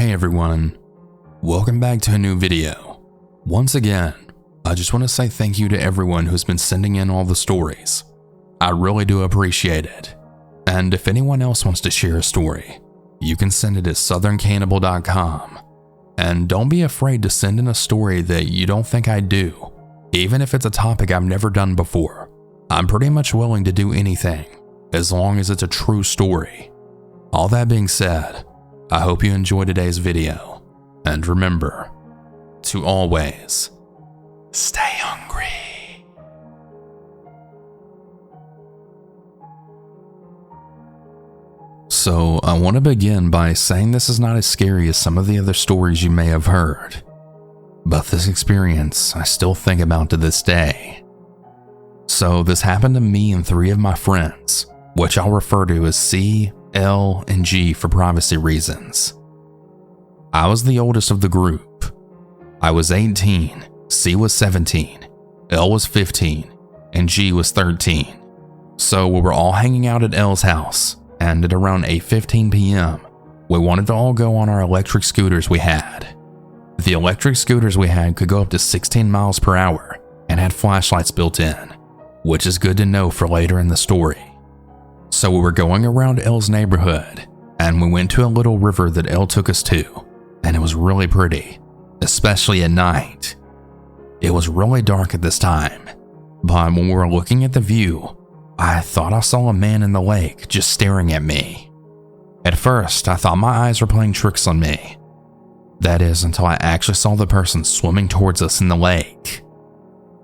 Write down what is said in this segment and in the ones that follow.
Hey everyone, welcome back to a new video. Once again, I just want to say thank you to everyone who's been sending in all the stories. I really do appreciate it. And if anyone else wants to share a story, you can send it at southerncannibal.com. And don't be afraid to send in a story that you don't think I'd do, even if it's a topic I've never done before. I'm pretty much willing to do anything, as long as it's a true story. All that being said, I hope you enjoyed today's video, and remember to always stay hungry. So I want to begin by saying this is not as scary as some of the other stories you may have heard, but this experience I still think about to this day. So this happened to me and 3 of my friends, which I'll refer to as C, L, and G for privacy reasons. I was the oldest of the group. I was 18, C was 17, L was 15, and G was 13. So we were all hanging out at L's house, and at around 8:15 p.m., we wanted to all go on our electric scooters we had. The electric scooters we had could go up to 16 miles per hour and had flashlights built in, which is good to know for later in the story. So we were going around L's neighborhood, and we went to a little river that L took us to, and it was really pretty, especially at night. It was really dark at this time, but when we were looking at the view, I thought I saw a man in the lake just staring at me. At first, I thought my eyes were playing tricks on me. That is, until I actually saw the person swimming towards us in the lake.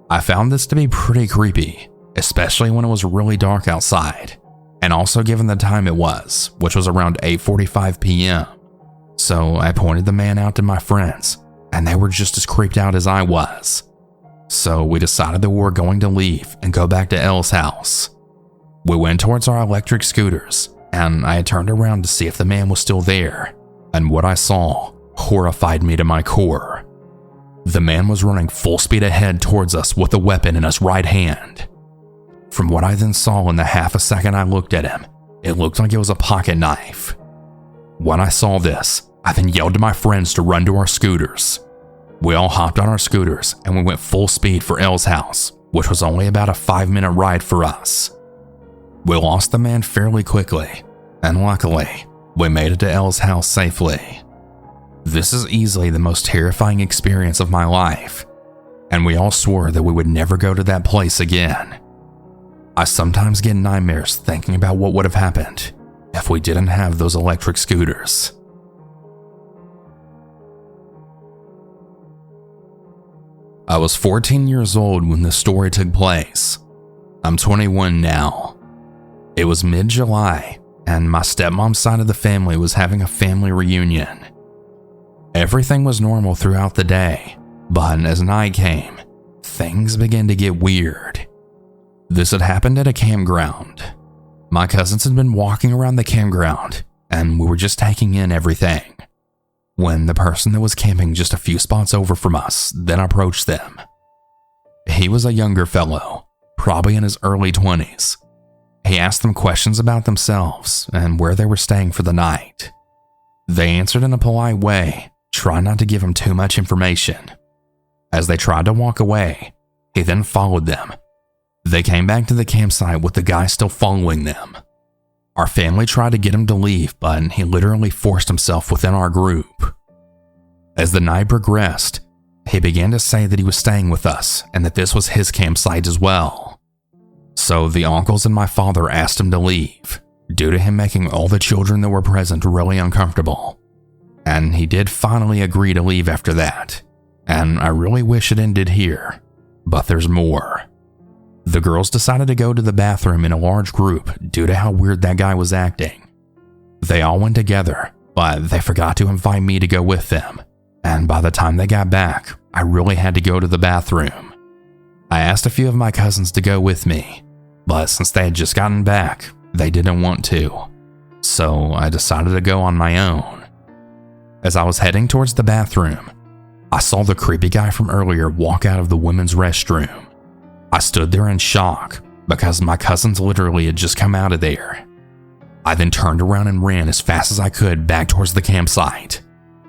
I found this to be pretty creepy, especially when it was really dark outside. And also given the time it was, which was around 8:45 p.m. So I pointed the man out to my friends, and they were just as creeped out as I was. So we decided that we were going to leave and go back to L's house. We went towards our electric scooters, and I had turned around to see if the man was still there, and what I saw horrified me to my core. The man was running full speed ahead towards us with a weapon in his right hand. From what I then saw in the half a second I looked at him, it looked like it was a pocket knife. When I saw this, I then yelled to my friends to run to our scooters. We all hopped on our scooters and we went full speed for L's house, which was only about a 5-minute ride for us. We lost the man fairly quickly, and luckily, we made it to L's house safely. This is easily the most terrifying experience of my life, and we all swore that we would never go to that place again. I sometimes get nightmares thinking about what would have happened if we didn't have those electric scooters. I was 14 years old when this story took place. I'm 21 now. It was mid-July, and my stepmom's side of the family was having a family reunion. Everything was normal throughout the day, but as night came, things began to get weird. This had happened at a campground. My cousins had been walking around the campground, and we were just taking in everything, when the person that was camping just a few spots over from us then approached them. He was a younger fellow, probably in his early 20s. He asked them questions about themselves and where they were staying for the night. They answered in a polite way, trying not to give him too much information. As they tried to walk away, he then followed them. They came back to the campsite with the guy still following them. Our family tried to get him to leave, but he literally forced himself within our group. As the night progressed, he began to say that he was staying with us and that this was his campsite as well. So the uncles and my father asked him to leave, due to him making all the children that were present really uncomfortable. And he did finally agree to leave after that. And I really wish it ended here, but there's more. The girls decided to go to the bathroom in a large group due to how weird that guy was acting. They all went together, but they forgot to invite me to go with them, and by the time they got back, I really had to go to the bathroom. I asked a few of my cousins to go with me, but since they had just gotten back, they didn't want to, so I decided to go on my own. As I was heading towards the bathroom, I saw the creepy guy from earlier walk out of the women's restroom. I stood there in shock because my cousins literally had just come out of there. I then turned around and ran as fast as I could back towards the campsite.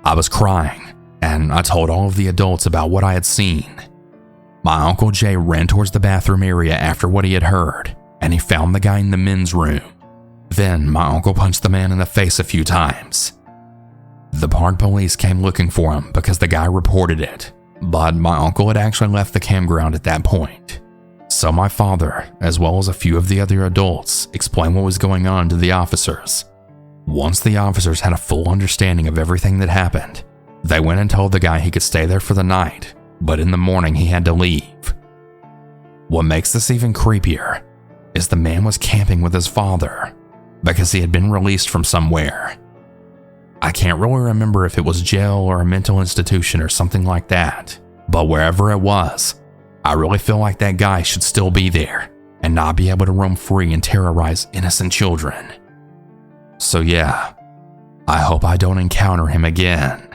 I was crying, and I told all of the adults about what I had seen. My Uncle Jay ran towards the bathroom area after what he had heard, and he found the guy in the men's room. Then my uncle punched the man in the face a few times. The park police came looking for him because the guy reported it, but my uncle had actually left the campground at that point. So my father, as well as a few of the other adults, explained what was going on to the officers. Once the officers had a full understanding of everything that happened, they went and told the guy he could stay there for the night, but in the morning he had to leave. What makes this even creepier is the man was camping with his father because he had been released from somewhere. I can't really remember if it was jail or a mental institution or something like that, but wherever it was, I really feel like that guy should still be there and not be able to roam free and terrorize innocent children. So yeah, I hope I don't encounter him again.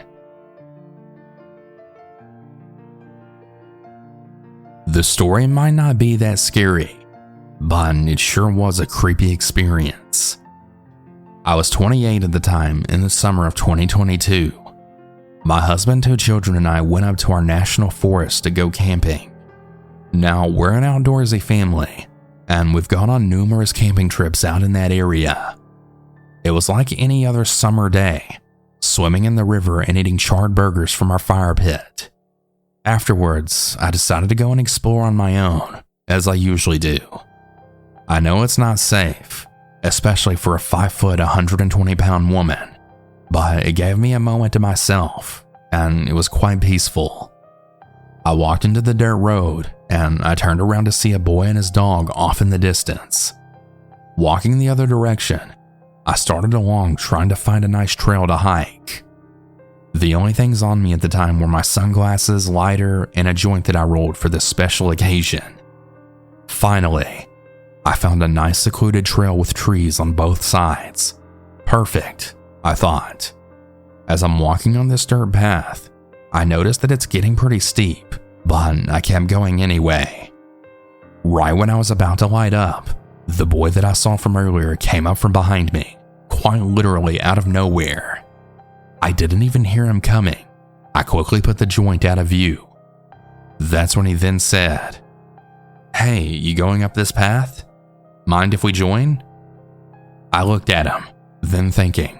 The story might not be that scary, but it sure was a creepy experience. I was 28 at the time in the summer of 2022. My husband, 2 children, and I went up to our national forest to go camping. Now, we're an outdoorsy family, and we've gone on numerous camping trips out in that area. It was like any other summer day, swimming in the river and eating charred burgers from our fire pit. Afterwards, I decided to go and explore on my own, as I usually do. I know it's not safe, especially for a 5', 120-pound woman, but it gave me a moment to myself, and it was quite peaceful. I walked into the dirt road, and I turned around to see a boy and his dog off in the distance. Walking the other direction, I started along trying to find a nice trail to hike. The only things on me at the time were my sunglasses, lighter, and a joint that I rolled for this special occasion. Finally, I found a nice secluded trail with trees on both sides. Perfect, I thought. As I'm walking on this dirt path, I noticed that it's getting pretty steep, but I kept going anyway. Right when I was about to light up, the boy that I saw from earlier came up from behind me, quite literally out of nowhere. I didn't even hear him coming. I quickly put the joint out of view. That's when he then said, "Hey, you going up this path? Mind if we join?" I looked at him, then thinking,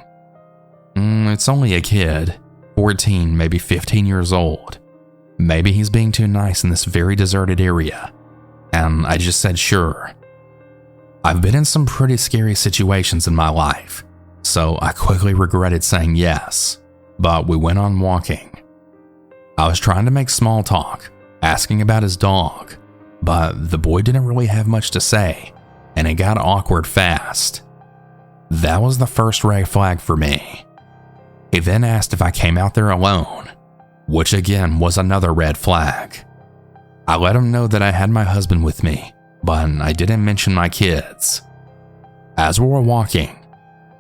it's only a kid, 14, maybe 15 years old. Maybe he's being too nice in this very deserted area. And I just said sure. I've been in some pretty scary situations in my life, so I quickly regretted saying yes, but we went on walking. I was trying to make small talk, asking about his dog, but the boy didn't really have much to say, and it got awkward fast. That was the first red flag for me. He then asked if I came out there alone, which again was another red flag. I let him know that I had my husband with me, but I didn't mention my kids. As we were walking,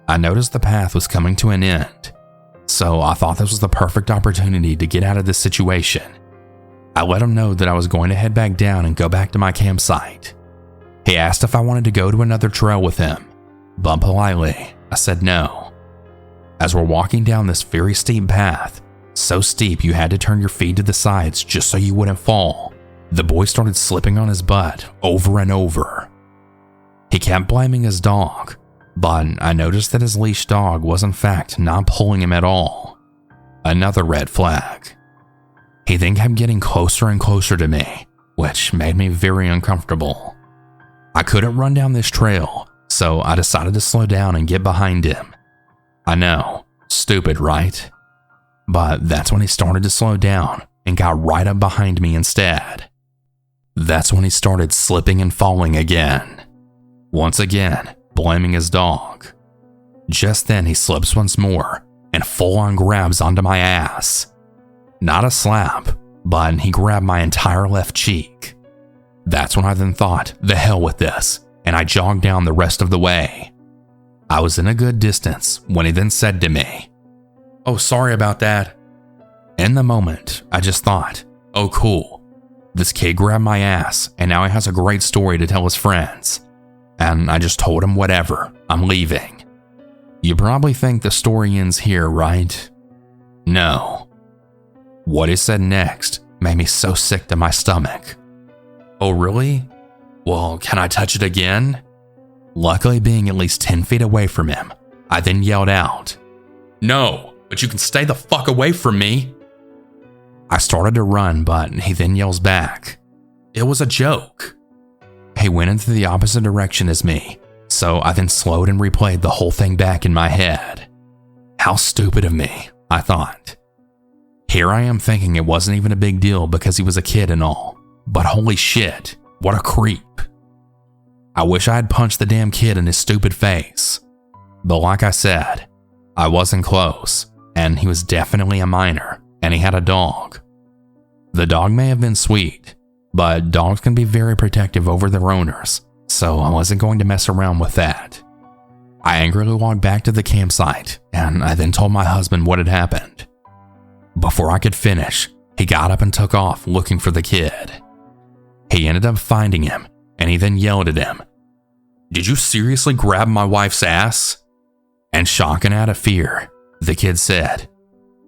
I noticed the path was coming to an end, so I thought this was the perfect opportunity to get out of this situation. I let him know that I was going to head back down and go back to my campsite. He asked if I wanted to go to another trail with him, but politely, I said no. As we're walking down this very steep path, so steep you had to turn your feet to the sides just so you wouldn't fall, the boy started slipping on his butt over and over. He kept blaming his dog, but I noticed that his leash dog was in fact not pulling him at all. Another red flag. He then kept getting closer and closer to me, which made me very uncomfortable. I couldn't run down this trail, so I decided to slow down and get behind him. I know, stupid, right? But that's when he started to slow down and got right up behind me instead. That's when he started slipping and falling again. Once again, blaming his dog. Just then he slips once more and full-on grabs onto my ass. Not a slap, but he grabbed my entire left cheek. That's when I then thought, the hell with this, and I jogged down the rest of the way. I was in a good distance when he then said to me, "Oh, sorry about that." In the moment, I just thought, oh cool, this kid grabbed my ass and now he has a great story to tell his friends. And I just told him whatever, I'm leaving. You probably think the story ends here, right? No. What he said next made me so sick to my stomach. Oh, really? Well, can I touch it again? Luckily, being at least 10 feet away from him, I then yelled out, "No, but you can stay the fuck away from me." I started to run, but he then yells back, "It was a joke." He went into the opposite direction as me, so I then slowed and replayed the whole thing back in my head. How stupid of me, I thought. Here I am thinking it wasn't even a big deal because he was a kid and all, but holy shit, what a creep. I wish I had punched the damn kid in his stupid face. But like I said, I wasn't close, and he was definitely a minor, and he had a dog. The dog may have been sweet, but dogs can be very protective over their owners, so I wasn't going to mess around with that. I angrily walked back to the campsite, and I then told my husband what had happened. Before I could finish, he got up and took off looking for the kid. He ended up finding him, and he then yelled at him, "Did you seriously grab my wife's ass?" And shock and out of fear, the kid said,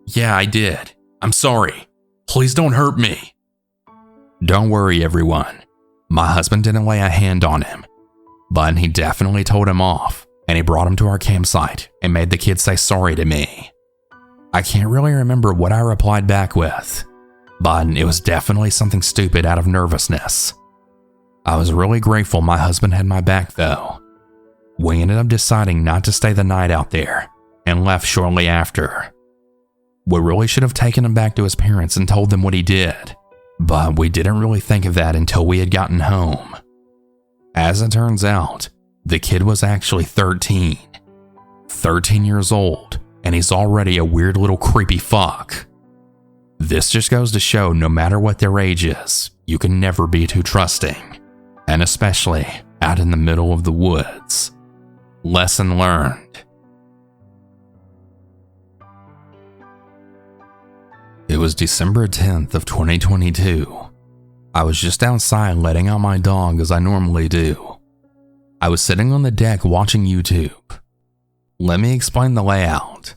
"Yeah, I did. I'm sorry. Please don't hurt me." Don't worry, everyone. My husband didn't lay a hand on him, but he definitely told him off, and he brought him to our campsite and made the kid say sorry to me. I can't really remember what I replied back with, but it was definitely something stupid out of nervousness. I was really grateful my husband had my back though. We ended up deciding not to stay the night out there and left shortly after. We really should have taken him back to his parents and told them what he did, but we didn't really think of that until we had gotten home. As it turns out, the kid was actually 13. 13 years old, and he's already a weird little creepy fuck. This just goes to show no matter what their age is, you can never be too trusting, and especially out in the middle of the woods. Lesson learned. It was December 10th of 2022. I was just outside letting out my dog as I normally do. I was sitting on the deck watching YouTube. Let me explain the layout.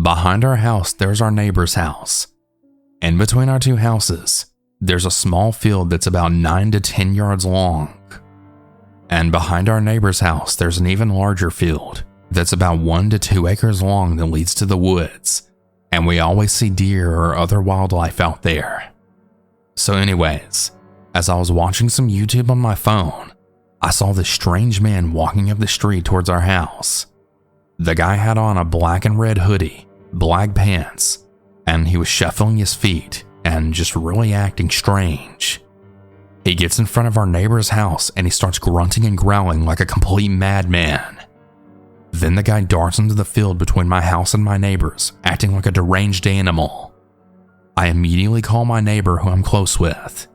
Behind our house, there's our neighbor's house. In between our two houses, there's a small field that's about 9 to 10 yards long. And behind our neighbor's house, there's an even larger field that's about 1 to 2 acres long that leads to the woods. And we always see deer or other wildlife out there. So anyways, as I was watching some YouTube on my phone, I saw this strange man walking up the street towards our house. The guy had on a black and red hoodie, black pants, and he was shuffling his feet and just really acting strange. He gets in front of our neighbor's house and he starts grunting and growling like a complete madman. Then the guy darts into the field between my house and my neighbor's, acting like a deranged animal. I immediately call my neighbor who I'm close with.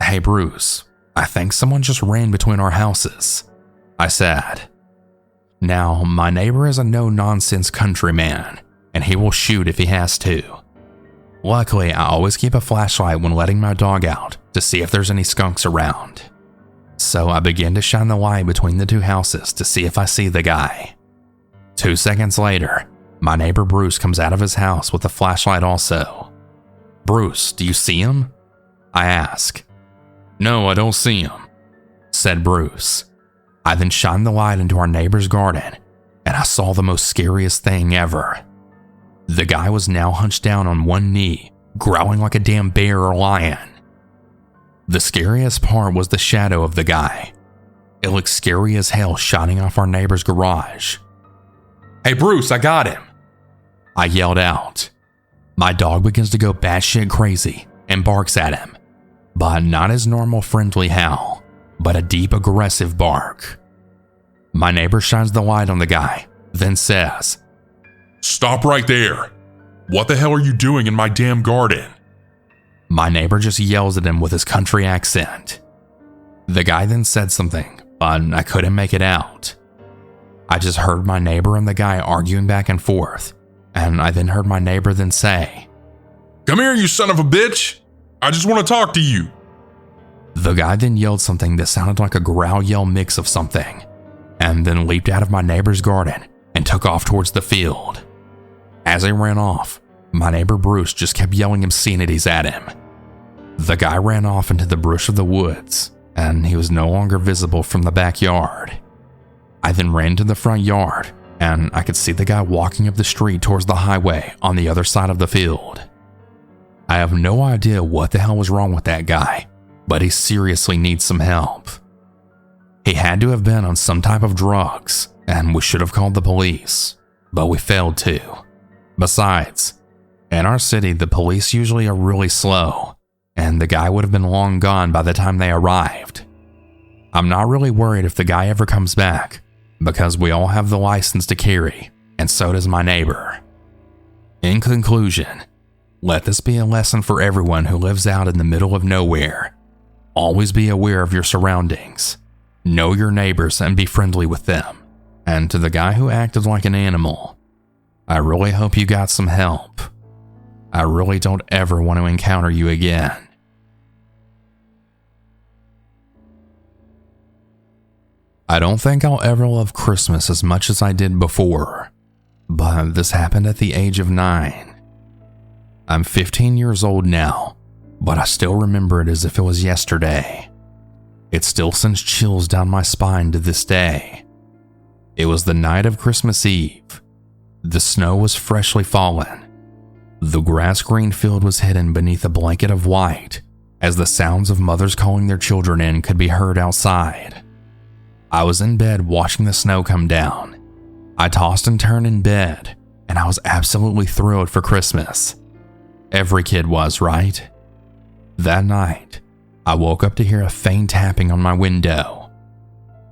"Hey Bruce, I think someone just ran between our houses," I said. Now, my neighbor is a no-nonsense countryman, and he will shoot if he has to. Luckily, I always keep a flashlight when letting my dog out to see if there's any skunks around. So I begin to shine the light between the two houses to see if I see the guy. 2 seconds later, my neighbor Bruce comes out of his house with a flashlight also. "Bruce, do you see him?" I ask. "No, I don't see him," said Bruce. I then shined the light into our neighbor's garden, and I saw the most scariest thing ever. The guy was now hunched down on one knee, growling like a damn bear or lion. The scariest part was the shadow of the guy. It looked scary as hell shining off our neighbor's garage. "Hey Bruce, I got him!" I yelled out. My dog begins to go batshit crazy and barks at him, but not his normal friendly howl, but a deep aggressive bark. My neighbor shines the light on the guy, then says, "Stop right there! What the hell are you doing in my damn garden?" My neighbor just yells at him with his country accent. The guy then said something, but I couldn't make it out. I just heard my neighbor and the guy arguing back and forth, and I then heard my neighbor then say, "Come here, you son of a bitch! I just want to talk to you." The guy then yelled something that sounded like a growl-yell mix of something, and then leaped out of my neighbor's garden and took off towards the field. As he ran off, My neighbor Bruce just kept yelling obscenities at him. The guy ran off into the brush of the woods, and he was no longer visible from the backyard. I then ran to the front yard, and I could see the guy walking up the street towards the highway on the other side of the field. I have no idea what the hell was wrong with that guy, but he seriously needs some help. He had to have been on some type of drugs, and we should have called the police, but we failed to. Besides, in our city, the police usually are really slow, and the guy would have been long gone by the time they arrived. I'm not really worried if the guy ever comes back, because we all have the license to carry, and so does my neighbor. In conclusion, let this be a lesson for everyone who lives out in the middle of nowhere. Always be aware of your surroundings. Know your neighbors and be friendly with them. And to the guy who acted like an animal, I really hope you got some help. I really don't ever want to encounter you again. I don't think I'll ever love Christmas as much as I did before, but this happened at the age of 9. I'm 15 years old now, but I still remember it as if it was yesterday. It still sends chills down my spine to this day. It was the night of Christmas Eve. The snow was freshly fallen. The grass-green field was hidden beneath a blanket of white, as the sounds of mothers calling their children in could be heard outside. I was in bed watching the snow come down. I tossed and turned in bed, and I was absolutely thrilled for Christmas. Every kid was, right? That night, I woke up to hear a faint tapping on my window.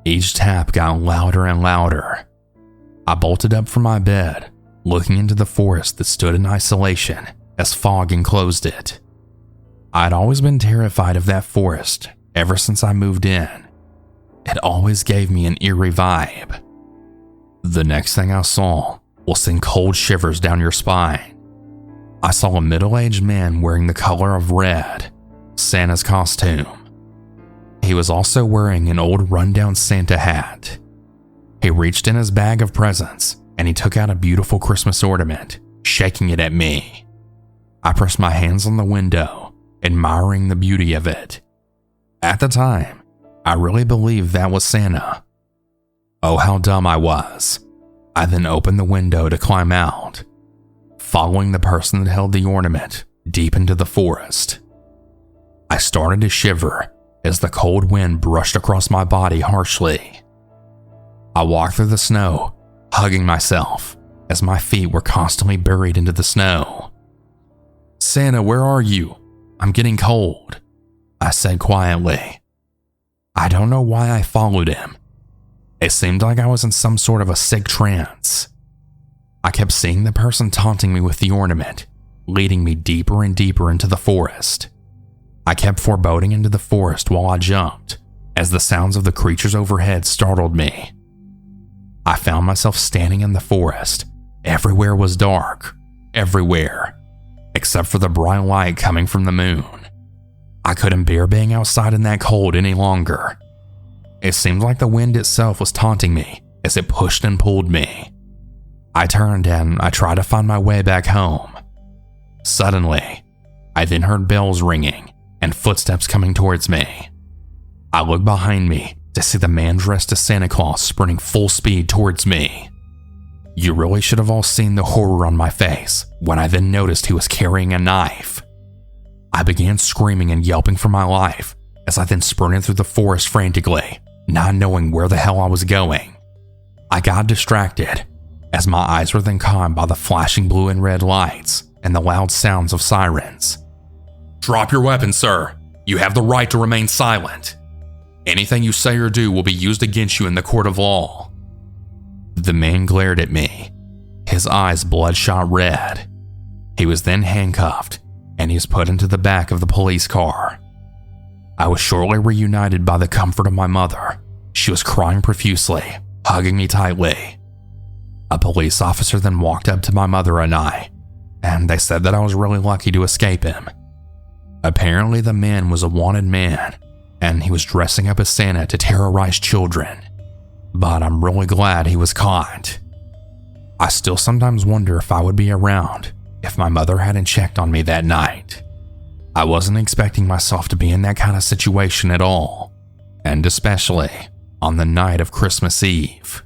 Each tap got louder and louder. I bolted up from my bed, looking into the forest that stood in isolation as fog enclosed it. I'd always been terrified of that forest ever since I moved in. It always gave me an eerie vibe. The next thing I saw will send cold shivers down your spine. I saw a middle-aged man wearing the color of red, Santa's costume. He was also wearing an old rundown Santa hat. He reached in his bag of presents and he took out a beautiful Christmas ornament, shaking it at me. I pressed my hands on the window, admiring the beauty of it. At the time, I really believed that was Santa. Oh, how dumb I was. I then opened the window to climb out, following the person that held the ornament deep into the forest. I started to shiver as the cold wind brushed across my body harshly. I walked through the snow, hugging myself as my feet were constantly buried into the snow. "Santa, where are you? I'm getting cold," I said quietly. I don't know why I followed him. It seemed like I was in some sort of a sick trance. I kept seeing the person taunting me with the ornament, leading me deeper and deeper into the forest. I kept foreboding into the forest while I jumped, as the sounds of the creatures overhead startled me. I found myself standing in the forest. Everywhere was dark, everywhere, except for the bright light coming from the moon. I couldn't bear being outside in that cold any longer. It seemed like the wind itself was taunting me as it pushed and pulled me. I turned and I tried to find my way back home. Suddenly, I then heard bells ringing and footsteps coming towards me. I looked behind me to see the man dressed as Santa Claus sprinting full speed towards me. You really should have all seen the horror on my face when I then noticed he was carrying a knife. I began screaming and yelping for my life as I then sprinted through the forest frantically, not knowing where the hell I was going. I got distracted as my eyes were then caught by the flashing blue and red lights and the loud sounds of sirens. "Drop your weapon, sir. You have the right to remain silent. Anything you say or do will be used against you in the court of law." The man glared at me, his eyes bloodshot red. He was then handcuffed and he was put into the back of the police car. I was shortly reunited by the comfort of my mother. She was crying profusely, hugging me tightly. A police officer then walked up to my mother and I, and they said that I was really lucky to escape him. Apparently the man was a wanted man, and he was dressing up as Santa to terrorize children. But I'm really glad he was caught. I still sometimes wonder if I would be around if my mother hadn't checked on me that night. I wasn't expecting myself to be in that kind of situation at all, and especially on the night of Christmas Eve.